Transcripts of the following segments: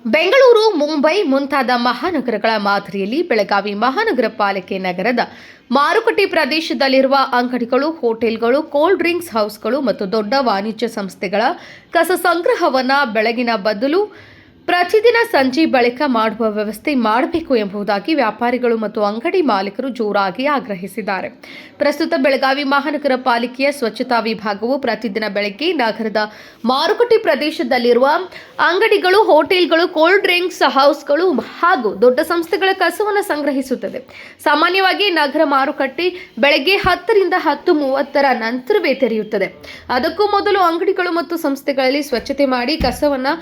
ಬೆಂಗಳೂರು, ಮುಂಬೈ ಮುಂತಾದ ಮಹಾನಗರಗಳ ಮಾದರಿಯಲ್ಲಿ ಬೆಳಗಾವಿ ಮಹಾನಗರ ಪಾಲಿಕೆ ನಗರದ ಮಾರುಕಟ್ಟೆ ಪ್ರದೇಶದಲ್ಲಿರುವ ಅಂಗಡಿಗಳು, ಹೋಟೆಲ್ಗಳು, ಕೋಲ್ಡ್ ಡ್ರಿಂಕ್ಸ್ ಹೌಸ್ಗಳು ಮತ್ತು ದೊಡ್ಡ ವಾಣಿಜ್ಯ ಸಂಸ್ಥೆಗಳ ಕಸ ಸಂಗ್ರಹವನ್ನು ಬೆಳಗಿನ ಬದಲು ಪ್ರತಿದಿನ ಸಂಜೆ ಬಳಿಕ ಮಾಡುವ ವ್ಯವಸ್ಥೆ ಮಾಡಬೇಕು ಎಂಬುದಾಗಿ ವ್ಯಾಪಾರಿಗಳು ಮತ್ತು ಅಂಗಡಿ ಮಾಲೀಕರು ಜೋರಾಗಿ ಆಗ್ರಹಿಸಿದ್ದಾರೆ. ಪ್ರಸ್ತುತ ಬೆಳಗಾವಿ ಮಹಾನಗರ ಪಾಲಿಕೆಯ ಸ್ವಚ್ಛತಾ ವಿಭಾಗವು ಪ್ರತಿದಿನ ಬೆಳಗ್ಗೆ ನಗರದ ಮಾರುಕಟ್ಟೆ ಪ್ರದೇಶದಲ್ಲಿರುವ ಅಂಗಡಿಗಳು, ಹೋಟೆಲ್ಗಳು, ಕೋಲ್ಡ್ ಡ್ರಿಂಕ್ಸ್ ಹೌಸ್ಗಳು ಹಾಗೂ ದೊಡ್ಡ ಸಂಸ್ಥೆಗಳ ಕಸವನ್ನು ಸಂಗ್ರಹಿಸುತ್ತದೆ. ಸಾಮಾನ್ಯವಾಗಿ ನಗರ ಮಾರುಕಟ್ಟೆ ಬೆಳಗ್ಗೆ 10 ರಿಂದ 10:30 ನಂತರವೇ ತೆರೆಯುತ್ತದೆ. ಅದಕ್ಕೂ ಮೊದಲು ಅಂಗಡಿಗಳು ಮತ್ತು ಸಂಸ್ಥೆಗಳಲ್ಲಿ ಸ್ವಚ್ಛತೆ ಮಾಡಿ ಕಸವನ್ನು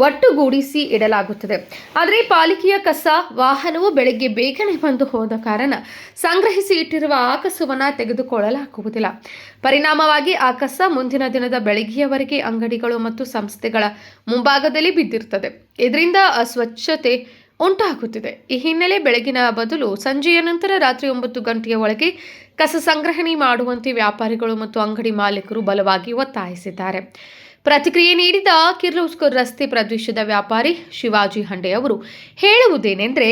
ಒಟ್ಟುಗೂಡಿಸಿ ಇಡಲಾಗುತ್ತದೆ. ಆದರೆ ಪಾಲಿಕೆಯ ಕಸ ವಾಹನವು ಬೆಳಗ್ಗೆ ಬೇಗನೆ ಬಂದು ಹೋದ ಕಾರಣ ಸಂಗ್ರಹಿಸಿ ಇಟ್ಟಿರುವ ಆ ಕಸವನ್ನು ತೆಗೆದುಕೊಳ್ಳಲಾಗುವುದಿಲ್ಲ. ಪರಿಣಾಮವಾಗಿ ಆ ಕಸ ಮುಂದಿನ ದಿನದ ಬೆಳಗ್ಗೆಯವರೆಗೆ ಅಂಗಡಿಗಳು ಮತ್ತು ಸಂಸ್ಥೆಗಳ ಮುಂಭಾಗದಲ್ಲಿ ಬಿದ್ದಿರುತ್ತದೆ. ಇದರಿಂದ ಅಸ್ವಚ್ಛತೆ ಉಂಟಾಗುತ್ತಿದೆ. ಈ ಹಿನ್ನೆಲೆ ಬೆಳಗಿನ ಬದಲು ಸಂಜೆಯ ನಂತರ ರಾತ್ರಿ 9 ಗಂಟೆಯ ಒಳಗೆ ಕಸ ಸಂಗ್ರಹಣೆ ಮಾಡುವಂತೆ ವ್ಯಾಪಾರಿಗಳು ಮತ್ತು ಅಂಗಡಿ ಮಾಲೀಕರು ಬಲವಾಗಿ ಒತ್ತಾಯಿಸಿದ್ದಾರೆ. ಪ್ರತಿಕ್ರಿಯೆ ನೀಡಿದ ಕಿರ್ಲೋಸ್ಕರ್ ರಸ್ತೆ ಪ್ರದೇಶದ ವ್ಯಾಪಾರಿ ಶಿವಾಜಿ ಹಂಡೆ ಅವರು ಹೇಳುವುದೇನೆಂದರೆ,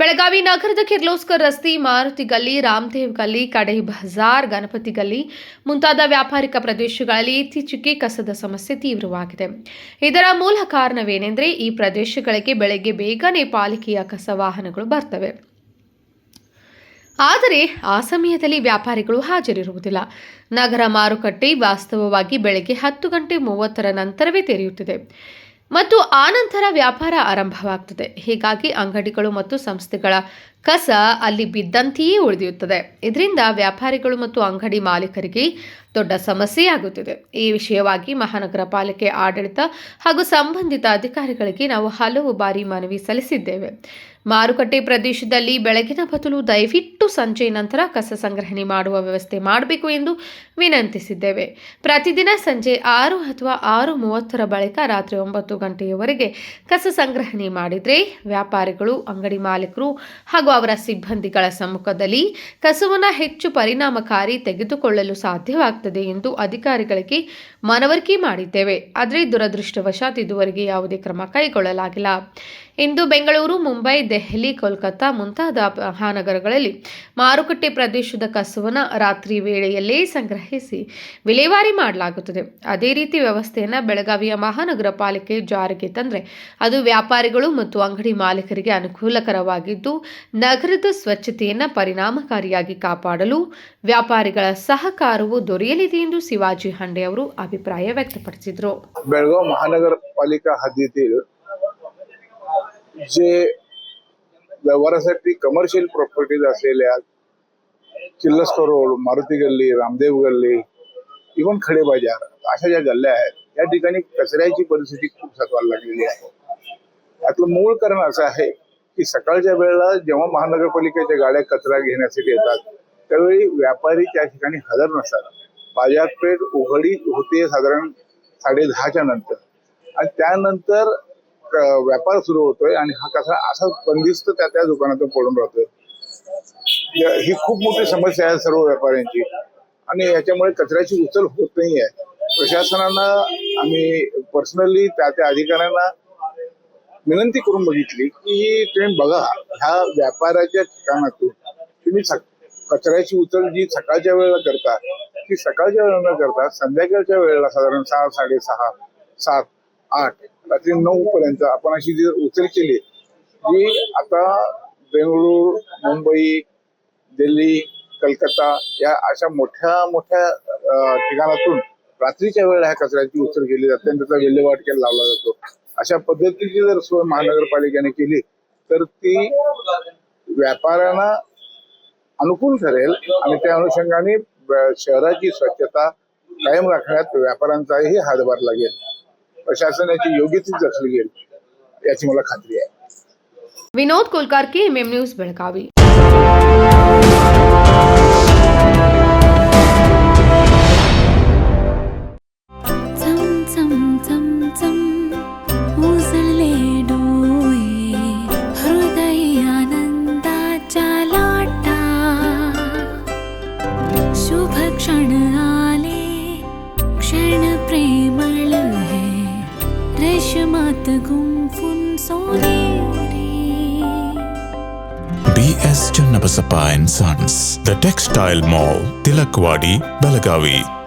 ಬೆಳಗಾವಿ ನಗರದ ಕಿರ್ಲೋಸ್ಕರ್ ರಸ್ತೆ, ಮಾರುತಿ ಗಲ್ಲಿ, ರಾಮದೇವ್ ಗಲ್ಲಿ, ಕಡೆ ಬಜಾರ್, ಗಣಪತಿ ಗಲ್ಲಿ ಮುಂತಾದ ವ್ಯಾಪಾರಿಕ ಪ್ರದೇಶಗಳಲ್ಲಿ ಇತ್ತೀಚೆಗೆ ಕಸದ ಸಮಸ್ಯೆ ತೀವ್ರವಾಗಿದೆ. ಇದರ ಮೂಲ ಕಾರಣವೇನೆಂದರೆ, ಈ ಪ್ರದೇಶಗಳಿಗೆ ಬೆಳಗ್ಗೆ ಬೇಗನೆ ಪಾಲಿಕೆಯ ಕಸ ವಾಹನಗಳು ಬರ್ತವೆ. ಆದರೆ ಆ ಸಮಯದಲ್ಲಿ ವ್ಯಾಪಾರಿಗಳು ಹಾಜರಿರುವುದಿಲ್ಲ. ನಗರ ಮಾರುಕಟ್ಟೆ ವಾಸ್ತವವಾಗಿ ಬೆಳಗ್ಗೆ 10:30 ನಂತರವೇ ತೆರೆಯುತ್ತದೆ ಮತ್ತು ಆ ನಂತರ ವ್ಯಾಪಾರ ಆರಂಭವಾಗುತ್ತದೆ. ಹೀಗಾಗಿ ಅಂಗಡಿಗಳು ಮತ್ತು ಸಂಸ್ಥೆಗಳ ಕಸ ಅಲ್ಲಿ ಬಿದ್ದಂತೆಯೇ ಉಳಿದಿರುತ್ತದೆ. ಇದರಿಂದ ವ್ಯಾಪಾರಿಗಳು ಮತ್ತು ಅಂಗಡಿ ಮಾಲೀಕರಿಗೆ ದೊಡ್ಡ ಸಮಸ್ಯೆಯಾಗುತ್ತಿದೆ. ಈ ವಿಷಯವಾಗಿ ಮಹಾನಗರ ಪಾಲಿಕೆ ಆಡಳಿತ ಹಾಗೂ ಸಂಬಂಧಿತ ಅಧಿಕಾರಿಗಳಿಗೆ ನಾವು ಹಲವು ಬಾರಿ ಮನವಿ ಸಲ್ಲಿಸಿದ್ದೇವೆ. ಮಾರುಕಟ್ಟೆ ಪ್ರದೇಶದಲ್ಲಿ ಬೆಳಗಿನ ಬದಲು ದಯವಿಟ್ಟು ಸಂಜೆ ನಂತರ ಕಸ ಸಂಗ್ರಹಣೆ ಮಾಡುವ ವ್ಯವಸ್ಥೆ ಮಾಡಬೇಕು ಎಂದು ವಿನಂತಿಸಿದ್ದೇವೆ. ಪ್ರತಿದಿನ ಸಂಜೆ 6 ಅಥವಾ 6:30 ಬಳಿಕ ರಾತ್ರಿ 9 ಗಂಟೆಯವರೆಗೆ ಕಸ ಸಂಗ್ರಹಣೆ ಮಾಡಿದರೆ ವ್ಯಾಪಾರಿಗಳು, ಅಂಗಡಿ ಮಾಲೀಕರು ಹಾಗೂ ಅವರ ಸಿಬ್ಬಂದಿಗಳ ಸಮ್ಮುಖದಲ್ಲಿ ಕಸವನ್ನು ಹೆಚ್ಚು ಪರಿಣಾಮಕಾರಿ ತೆಗೆದುಕೊಳ್ಳಲು ಸಾಧ್ಯವಾಗುತ್ತದೆ ಎಂದು ಅಧಿಕಾರಿಗಳಿಗೆ ಮನವರಿಕೆ ಮಾಡಿದ್ದೇವೆ. ಆದರೆ ದುರದೃಷ್ಟವಶಾತ್ ಇದುವರೆಗೆ ಯಾವುದೇ ಕ್ರಮ ಕೈಗೊಳ್ಳಲಾಗಿಲ್ಲ. ಇಂದು ಬೆಂಗಳೂರು, ಮುಂಬೈ, ದೆಹಲಿ, ಕೋಲ್ಕತ್ತಾ ಮುಂತಾದ ಮಹಾನಗರಗಳಲ್ಲಿ ಮಾರುಕಟ್ಟೆ ಪ್ರದೇಶದ ಕಸವನ್ನು ರಾತ್ರಿ ವೇಳೆಯಲ್ಲೇ ಸಂಗ್ರಹಿಸಿ ವಿಲೇವಾರಿ ಮಾಡಲಾಗುತ್ತದೆ. ಅದೇ ರೀತಿ ವ್ಯವಸ್ಥೆಯನ್ನು ಬೆಳಗಾವಿಯ ಮಹಾನಗರ ಪಾಲಿಕೆ ಜಾರಿಗೆ ತಂದರೆ ಅದು ವ್ಯಾಪಾರಿಗಳು ಮತ್ತು ಅಂಗಡಿ ಮಾಲೀಕರಿಗೆ ಅನುಕೂಲಕರವಾಗಿದ್ದು ನಗರದ ಸ್ವಚ್ಛತೆಯನ್ನು ಪರಿಣಾಮಕಾರಿಯಾಗಿ ಕಾಪಾಡಲು ವ್ಯಾಪಾರಿಗಳ ಸಹಕಾರವು ದೊರೆಯಲಿದೆ ಎಂದು शिवाजी हंडे ಅವರು अभिप्राय व्यक्तಪಡಿಸಿದರು. बेळगाव महानगरपालिका हद्दीतील जे व्यवहारासाठी कमर्शियल प्रॉपर्टीज असलेल्या किर्लोस्कर रोड, मारुती गल्ली, रामदेव गल्ली, इव्हन खडे बाजार अशा ज्या गल्ल्या आहेत या ठिकाणी कचऱ्याची परिस्थिती खूप सतावायला लागलेली आहे. यातलं मूळ कारण असं आहे की सकाळच्या वेळेला जेव्हा महानगरपालिकेच्या गाड्या कचरा घेण्यासाठी येतात त्यावेळी व्यापारी त्या ठिकाणी हजर नसतात. बाजारपेठ उघडी होते साधारण 10:30च्या नंतर आणि त्यानंतर व्यापार सुरू होतोय आणि हा कचरा असा बंदिस्त त्या दुकानातून पडून राहतोय. ही खूप मोठी समस्या आहे सर्व व्यापाऱ्यांची आणि याच्यामुळे कचऱ्याची उचल होत नाहीये. प्रशासनानं आम्ही पर्सनली त्या अधिकाऱ्यांना विनंती करून बघितली की तुम्ही बघा ह्या व्यापाराच्या ठिकाणातून तुम्ही कचऱ्याची उचल जी सकाळच्या वेळेला करता ती सकाळच्या वेळेला न करता संध्याकाळच्या वेळेला साधारण 6, 6:30, 7, 8 रात्री 9 पर्यंत आपण अशी जी उचल केली जी आता बेंगळूरू, मुंबई, दिल्ली, कलकत्ता या अशा मोठ्या ठिकाणातून रात्रीच्या वेळेला ह्या कचऱ्याची उचल केली जाते आणि त्याचा विल्हेवाट केला लावला जातो. अशा पद्धतीची जर सोय महानगरपालिकेने केली तर ती व्यापाऱ्यांना अनुकूल ठरेल आणि त्या अनुषंगाने शहराची स्वच्छता कायम राखण्यात व्यापाऱ्यांचाही हातभार लागेल. प्रशासन याची योग्य ती दखल घेईल याची मला खात्री आहे. Vinod Kulkarni, MM news, Belagavi. क्षण आले, क्षण प्रेमळ है, रेशमात गुंफुन सोनेरी BS Channabasappa and Sons, The Textile Mall, Tilakwadi, Belagavi.